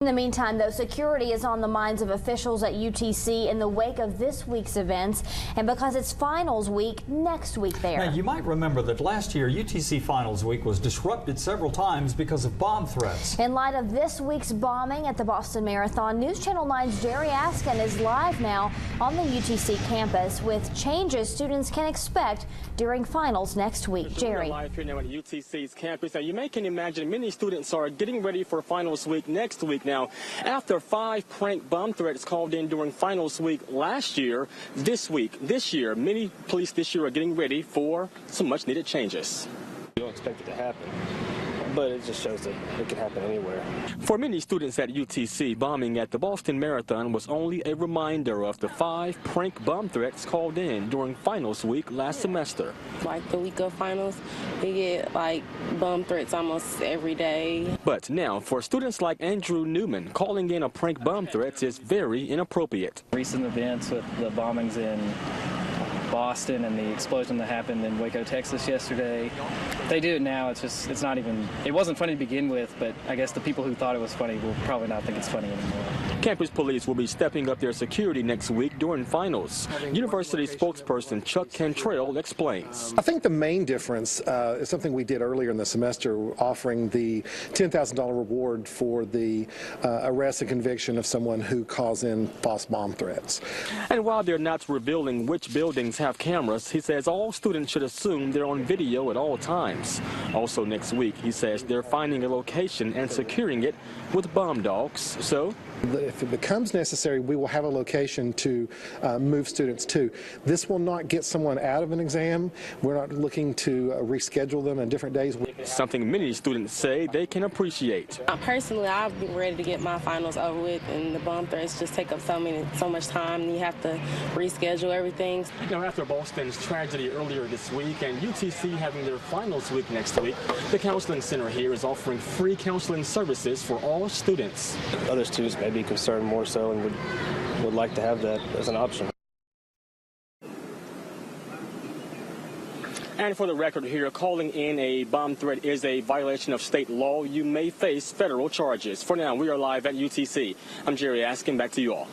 In the meantime, though, security is on the minds of officials at UTC in the wake of this week's events and because it's finals week next week there. Now, you might remember that last year UTC Finals Week was disrupted several times because of bomb threats. In light of this week's bombing at the Boston Marathon, News Channel 9's Jerry Askin is live now on the UTC campus with changes students can expect during finals next week. Jerry. We're live here now at UTC's campus. Now, you may can imagine many students are getting ready for finals week next week. Now, after 5 prank bomb threats called in during finals week last year, this year, many police this year are getting ready for some much needed changes. You don't expect it to happen, but it just shows that it can happen anywhere. For many students at UTC, bombing at the Boston Marathon was only a reminder of the 5 prank bomb threats called in during finals week last semester. Like the week of finals, we get like bomb threats almost every day. But now, for students like Andrew Newman, calling in a prank bomb threats is very inappropriate. Recent events with the bombings in Boston and the explosion that happened in Waco, Texas yesterday. They do it now. It's not even, it wasn't funny to begin with, but I guess the people who thought it was funny will probably not think it's funny anymore. Campus police will be stepping up their security next week during finals. University spokesperson Chuck Cantrell explains. I think the main difference is something we did earlier in the semester, offering the $10,000 reward for the arrest and conviction of someone who calls in false bomb threats. And while they're not revealing which buildings have cameras, he says all students should assume they're on video at all times. Also next week, he says they're finding a location and securing it with bomb dogs. So if it becomes necessary, we will have a location to move students to. This will not get someone out of an exam. We're not looking to reschedule them on different days. Something many students say they can appreciate. Personally, I've been ready to get my finals over with, and the bomb threats just take up so much time, and you have to reschedule everything. Now, after Boston's tragedy earlier this week and UTC having their finals week next week, the counseling center here is offering free counseling services for all students. Other students may be concerned more so and would like to have that as an option. And for the record here, calling in a bomb threat is a violation of state law. You may face federal charges. For now, we are live at UTC. I'm Jerry Askin. Back to you all.